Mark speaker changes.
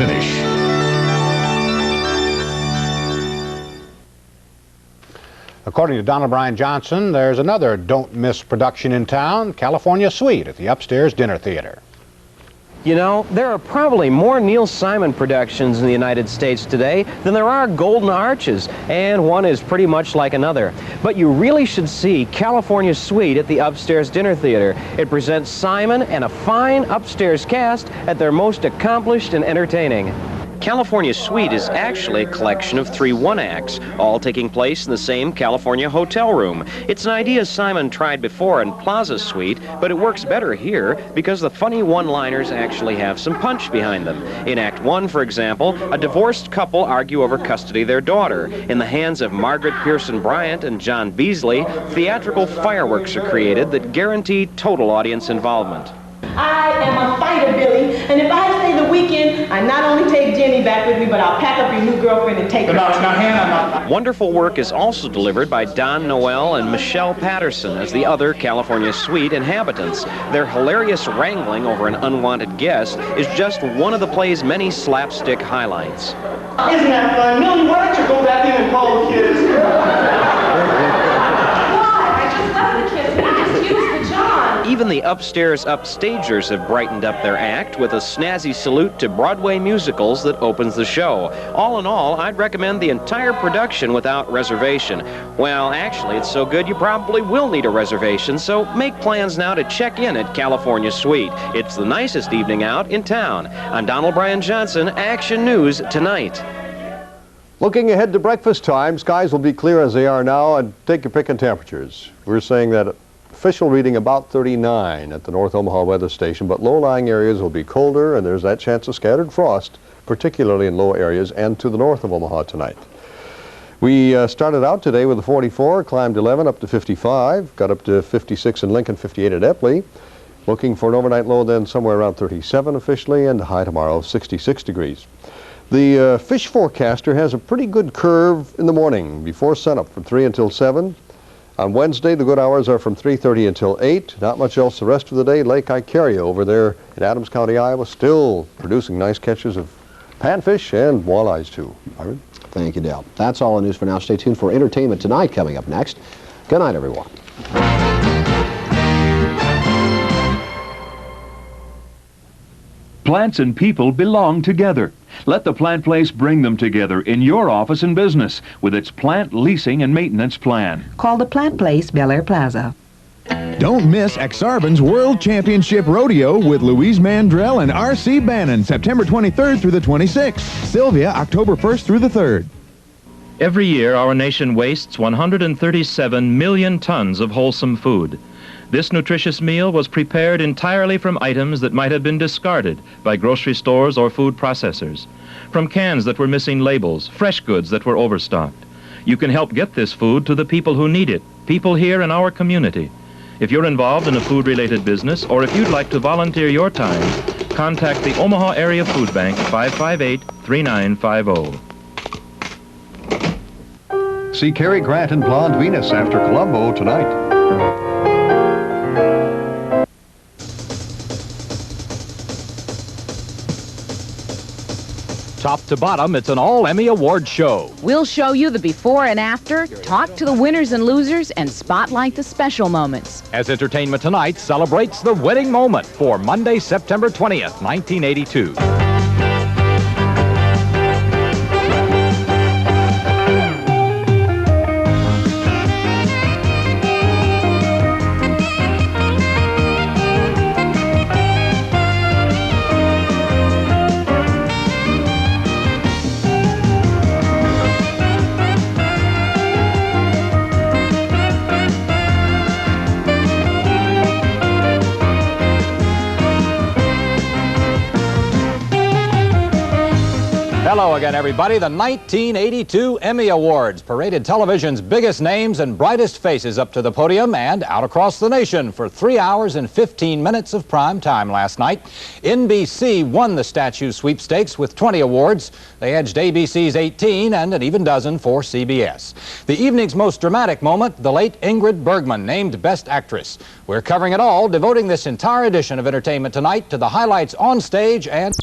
Speaker 1: finish.
Speaker 2: According to Donald Bryan Johnson, there's another don't-miss production in town, California Suite at the Upstairs Dinner Theater.
Speaker 3: You know, there are probably more Neil Simon productions in the United States today than there are Golden Arches, and one is pretty much like another. But you really should see California Suite at the Upstairs Dinner Theater. It presents Simon and a fine upstairs cast at their most accomplished and entertaining. California Suite is actually a collection of 3 one-acts, all taking place in the same California hotel room. It's an idea Simon tried before in Plaza Suite, but it works better here because the funny one-liners actually have some punch behind them. In Act 1, for example, a divorced couple argue over custody of their daughter. In the hands of Margaret Pearson Bryant and John Beasley, theatrical fireworks are created that guarantee total audience involvement.
Speaker 4: I am a fighter, Billy, and if I stay the weekend, I not only take Jenny back with me, but I'll pack up your new girlfriend and take her.
Speaker 3: Wonderful work is also delivered by Don Noel and Michelle Patterson as the other California Suite inhabitants. Their hilarious wrangling over an unwanted guest is just one of the play's many slapstick highlights.
Speaker 4: Isn't that fun? Millie, why don't you go back in and call the kids?
Speaker 3: Even the upstairs upstagers have brightened up their act with a snazzy salute to Broadway musicals that opens the show. All in all, I'd recommend the entire production without reservation. Well, actually, it's so good you probably will need a reservation, so make plans now to check in at California Suite. It's the nicest evening out in town. I'm Donald Bryan Johnson, Action News Tonight.
Speaker 5: Looking ahead to breakfast time, skies will be clear as they are now, and take your pick in temperatures. We're saying that official reading about 39 at the North Omaha weather station, but low-lying areas will be colder, and there's that chance of scattered frost, particularly in low areas and to the north of Omaha tonight. We started out today with a 44, climbed 11 up to 55, got up to 56 in Lincoln, 58 at Epley. Looking for an overnight low then somewhere around 37 officially, and a high tomorrow of 66 degrees. The fish forecaster has a pretty good curve in the morning before sunup from 3 until 7. On Wednesday, the good hours are from 3:30 until 8. Not much else the rest of the day. Lake Icaria over there in Adams County, Iowa, still producing nice catches of panfish and walleyes, too. Byron?
Speaker 6: Thank you, Dale. That's all the news for now. Stay tuned for Entertainment Tonight coming up next. Good night, everyone.
Speaker 7: Plants and people belong together. Let the Plant Place bring them together in your office and business with its plant leasing and maintenance plan.
Speaker 8: Call the Plant Place, Bel Air Plaza.
Speaker 1: Don't miss Exarban's World Championship Rodeo with Louise Mandrell and R.C. Bannon, September 23rd through the 26th. Sylvia, October 1st through the 3rd.
Speaker 9: Every year, our nation wastes 137 million tons of wholesome food. This nutritious meal was prepared entirely from items that might have been discarded by grocery stores or food processors, from cans that were missing labels, fresh goods that were overstocked. You can help get this food to the people who need it, people here in our community. If you're involved in a food-related business, or if you'd like to volunteer your time, contact the Omaha Area Food Bank at 558-3950.
Speaker 5: See Cary Grant and Blonde Venus after Columbo tonight.
Speaker 10: Top to bottom, it's an all-Emmy Award show.
Speaker 11: We'll show you the before and after, talk to the winners and losers, and spotlight the special moments.
Speaker 10: As Entertainment Tonight celebrates the winning moment for Monday, September 20th, 1982. Hello again, everybody. The 1982 Emmy Awards paraded television's biggest names and brightest faces up to the podium and out across the nation for 3 hours and 15 minutes of prime time last night. NBC won the statue sweepstakes with 20 awards. They edged ABC's 18 and an even dozen for CBS. The evening's most dramatic moment, the late Ingrid Bergman, named Best Actress. We're covering it all, devoting this entire edition of Entertainment Tonight to the highlights on stage and